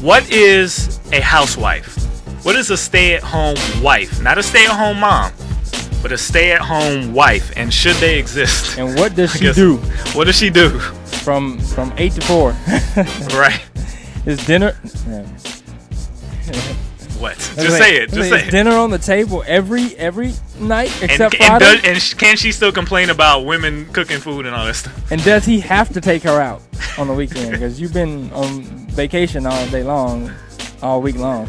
What is a housewife? What is a stay-at-home wife? Not a stay-at-home mom, but a stay-at-home wife. And should they exist? And what does she do? What does she do? From 8 to 4. Right. Is dinner? Yeah. What? Just say it. Just say it. Dinner on the table every night except Friday. And can she still complain about women cooking food and all that stuff? And does he have to take her out on the weekend? Because you've been on vacation all day long, all week long.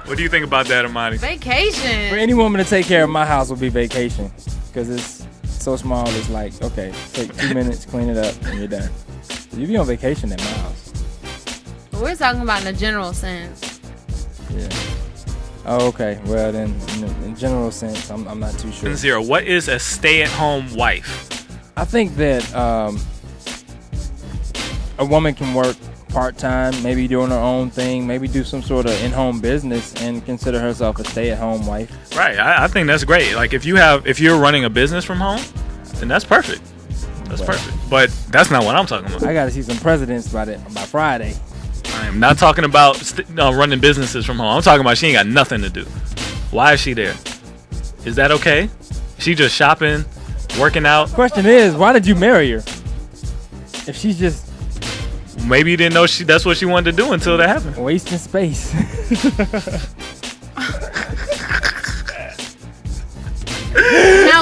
What do you think about that, Amani? Vacation. For any woman to take care of my house would be vacation. Because it's so small, it's like, okay, take 2 minutes, clean it up, and you're done. You be on vacation at my house. We're talking about in a general sense. Yeah. Oh, okay. Well, then, in general sense, I'm not too sure. Zero. What is a stay-at-home wife? I think that a woman can work part-time, maybe doing her own thing, maybe do some sort of in-home business and consider herself a stay-at-home wife. Right. I think that's great. Like if you're running a business from home, then that's perfect. That's perfect. But that's not what I'm talking about. I got to see some presidents by Friday. I am not talking about running businesses from home. I'm talking about she ain't got nothing to do. Why is she there? Is that okay? She just shopping, working out? Question is, why did you marry her? If she's just... Maybe you didn't know that's what she wanted to do until that happened. Wasting space. Now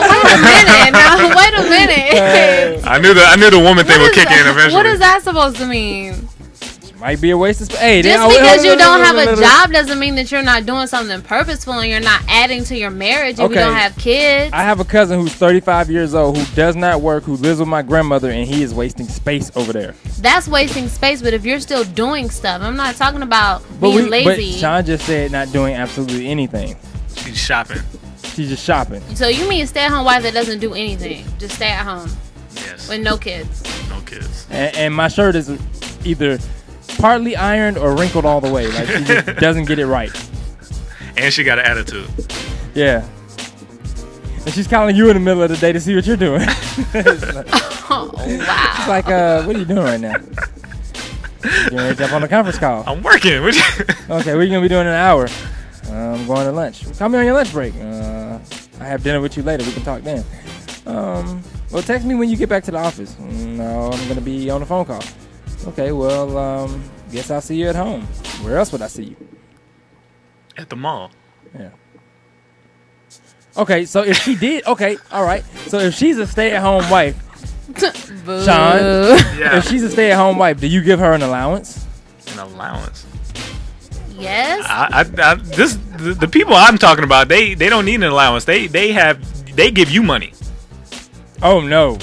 wait a minute. I knew the woman thing would kick in eventually. What is that supposed to mean? Might be a waste of space. Hey, just because you don't have a job doesn't mean that you're not doing something purposeful and you're not adding to your marriage if you don't have kids. I have a cousin who's 35 years old who does not work, who lives with my grandmother, and he is wasting space over there. That's wasting space, but if you're still doing stuff, I'm not talking about being lazy. But Sean just said not doing absolutely anything. She's shopping. She's just shopping. So you mean a stay-at-home wife that doesn't do anything, just stay at home? Yes. With no kids. No kids. And my shirt is either partly ironed or wrinkled all the way. Like she just doesn't get it right. And she got an attitude. Yeah. And she's calling you in the middle of the day to see what you're doing. Oh, wow. It's like, what are you doing right now? You're ready to jump on a conference call. I'm working. Okay, what are you going to be doing in an hour? I'm going to lunch. Call me on your lunch break. I have dinner with you later. We can talk then. Well, text me when you get back to the office. No, I'm going to be on a phone call. Okay, well, guess I'll see you at home. Where else would I see you? At the mall. Yeah. Okay, so if she did, okay, all right. So if she's a stay-at-home wife, Sean, if she's a stay-at-home wife, do you give her an allowance? An allowance? Yes. The people I'm talking about, they don't need an allowance. They give you money. Oh no.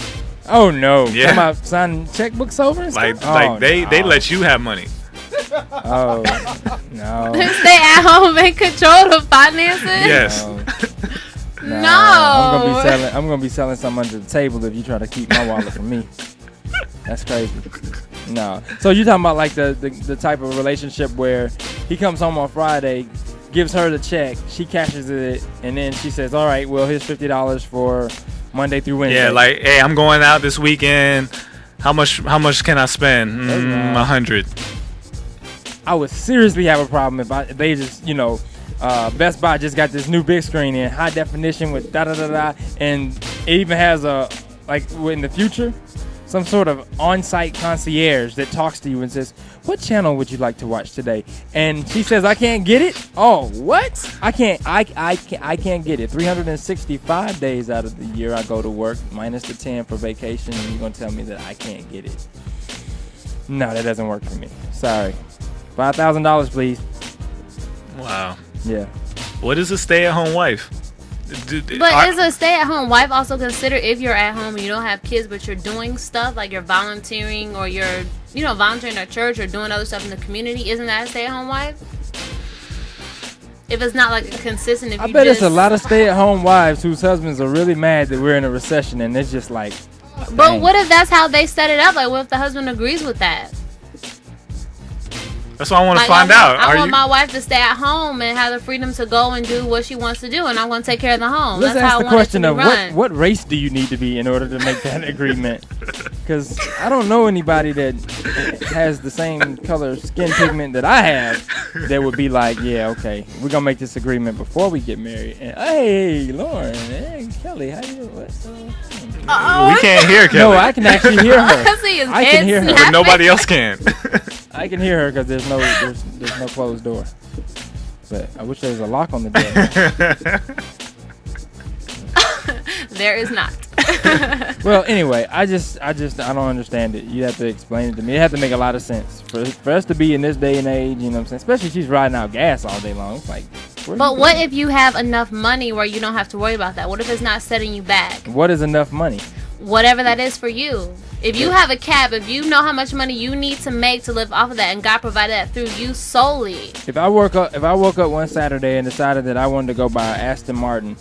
Oh no! Yeah. Talking about signing checkbooks over and stuff? They let you have money. Oh no! Stay at home and control the finances. Yes. No. I'm gonna be selling something under the table if you try to keep my wallet from me. That's crazy. No. So you're talking about like the type of relationship where he comes home on Friday, gives her the check, she cashes it, and then she says, "All right, well here's $50 for Monday through Wednesday." Yeah, like, hey, I'm going out this weekend. How much can I spend? $100. I would seriously have a problem if they just, Best Buy just got this new big screen in high definition with da-da-da-da, and it even has in the future, some sort of on-site concierge that talks to you and says, "What channel would you like to watch today?" And she says, "I can't get it." Oh, what? I can't get it. 365 days out of the year I go to work, minus the 10 for vacation, and you're gonna tell me that I can't get it? No, that doesn't work for me. Sorry. $5,000, please. Wow. Yeah. What is a stay-at-home wife? But is a stay-at-home wife also considered if you're at home and you don't have kids, but you're doing stuff like you're volunteering or you're, volunteering at church or doing other stuff in the community? Isn't that a stay-at-home wife? If it's not like a consistent, I bet it's a lot of stay-at-home wives whose husbands are really mad that we're in a recession, and it's just like. But what if that's how they set it up? Like, what if the husband agrees with that? That's what I want to Like, find out. I want my wife to stay at home and have the freedom to go and do what she wants to do, and I'm going to take care of the home. Let's That's ask how the I want question it to of be run. what race do you need to be in order to make that agreement? Because I don't know anybody that has the same color skin pigment that I have that would be like, yeah, okay, we're gonna make this agreement before we get married. And hey, Lauren, hey, Kelly, how you? What's We can't hear Kelly. No, I can actually hear her. I can hear her, but nobody else can. I can hear her because there's no closed door. But I wish there was a lock on the door. There is not. Well, anyway, I don't understand it. You have to explain it to me. It have to make a lot of sense for us to be in this day and age. You know what I'm saying? Especially she's riding out gas all day long. It's like, but what if you have enough money where you don't have to worry about that? What if it's not setting you back? What is enough money? Whatever that is for you. If you have a cap, if you know how much money you need to make to live off of that, and God provided that through you solely. If I woke up one Saturday and decided that I wanted to go buy Aston Martin,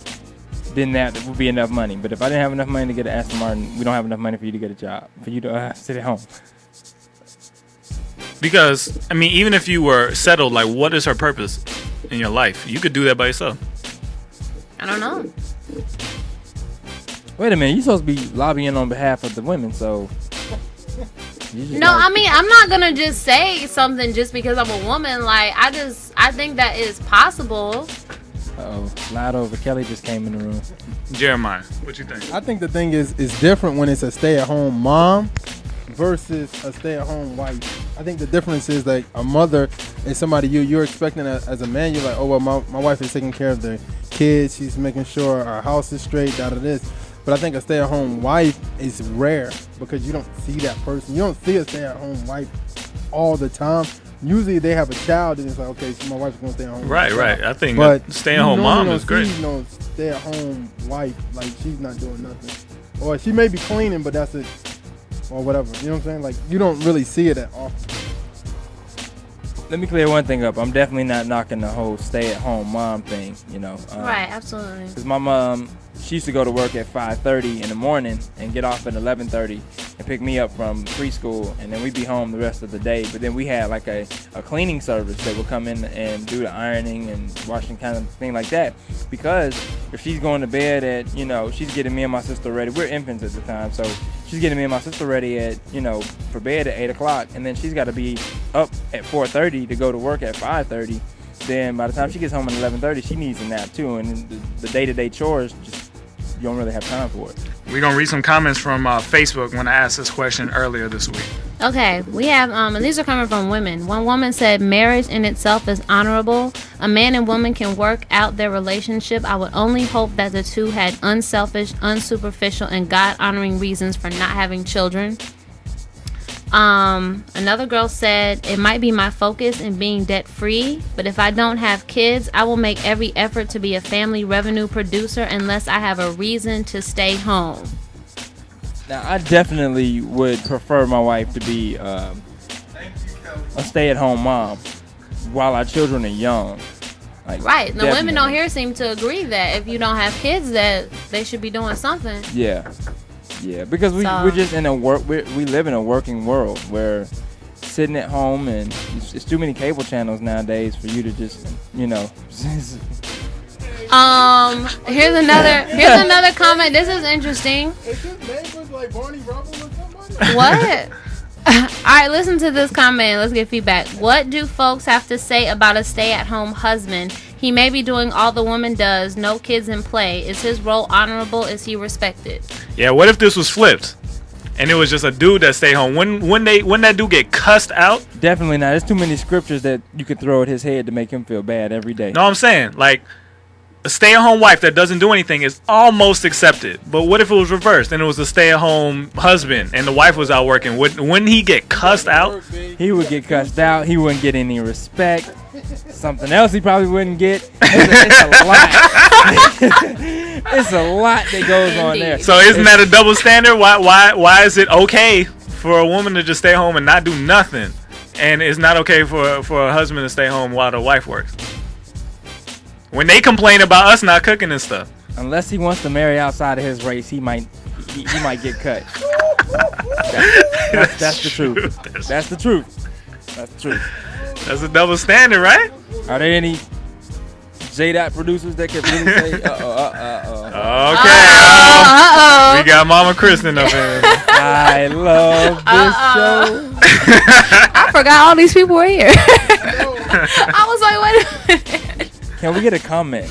then that would be enough money. But if I didn't have enough money to get an Aston Martin, we don't have enough money for you to get a job, for you to sit at home. Because, I mean, even if you were settled, like, what is her purpose in your life? You could do that by yourself. I don't know. Wait a minute, you're supposed to be lobbying on behalf of the women, so... No, I mean, I'm not gonna just say something just because I'm a woman. Like, I think that is possible. Uh-oh, slide over. Kelly just came in the room. Jeremiah, what you think? I think the thing is different when it's a stay-at-home mom versus a stay-at-home wife. I think the difference is like a mother is somebody you're expecting as a man. You're like, oh, well, my wife is taking care of the kids. She's making sure our house is straight, out of this. But I think a stay-at-home wife is rare because you don't see that person. You don't see a stay-at-home wife all the time. Usually they have a child and it's like, okay, so my wife's going to stay at home. Right. I think but stay-at-home mom is great. You know, stay-at-home wife, like she's not doing nothing. Or she may be cleaning, but that's it. Or whatever. You know what I'm saying? Like, you don't really see it that often. Let me clear one thing up. I'm definitely not knocking the whole stay-at-home mom thing, you know. Right, absolutely. Because my mom, she used to go to work at 5:30 in the morning and get off at 11:30 and pick me up from preschool, and then we'd be home the rest of the day. But then we had like a cleaning service that would come in and do the ironing and washing kind of thing like that. Because if she's going to bed at, you know, she's getting me and my sister ready. We're infants at the time, so she's getting me and my sister ready at, you know, for bed at 8 o'clock, and then she's got to be up at 4:30 to go to work at 5:30. Then by the time she gets home at 11:30, she needs a nap too, and the day-to-day chores, just you don't really have time for it. We're going to read some comments from Facebook when I asked this question earlier this week. Okay, we have, and these are coming from women. One woman said, marriage in itself is honorable. A man and woman can work out their relationship. I would only hope that the two had unselfish, unsuperficial, and God-honoring reasons for not having children. Another girl said, it might be my focus in being debt-free, but if I don't have kids, I will make every effort to be a family revenue producer unless I have a reason to stay home. Now, I definitely would prefer my wife to be a stay-at-home mom while our children are young. Like, right. The definitely. women on here seem to agree that if you don't have kids, that they should be doing something. Yeah. Yeah, because we're just in we live in a working world where sitting at home and it's too many cable channels nowadays for you to just, you know. Here's another comment. This is interesting. Is his neighbors like Barney Rubble or somebody? What? Alright, listen to this comment. Let's get feedback. What do folks have to say about a stay-at-home husband? He may be doing all the woman does, no kids in play. Is his role honorable? Is he respected? Yeah, what if this was flipped? And it was just a dude that stayed home. When that dude get cussed out? Definitely not. There's too many scriptures that you could throw at his head to make him feel bad every day. No, I'm saying, like, a stay-at-home wife that doesn't do anything is almost accepted. But what if it was reversed and it was a stay-at-home husband and the wife was out working? Wouldn't he get cussed out? He would get cussed out. He wouldn't get any respect. Something else he probably wouldn't get. It's a lot. It's a lot that goes on there. So isn't that a double standard? Why is it okay for a woman to just stay home and not do nothing, and it's not okay for a husband to stay home while the wife works? When they complain about us not cooking and stuff. Unless he wants to marry outside of his race, he might get cut. That's the truth. That's the truth. That's the truth. That's a double standard, right? Are there any J-Dot producers that can really say, Okay. We got Mama Kristen up here. I love this show. I forgot all these people were here. I was like, wait a minute. Can we get a comment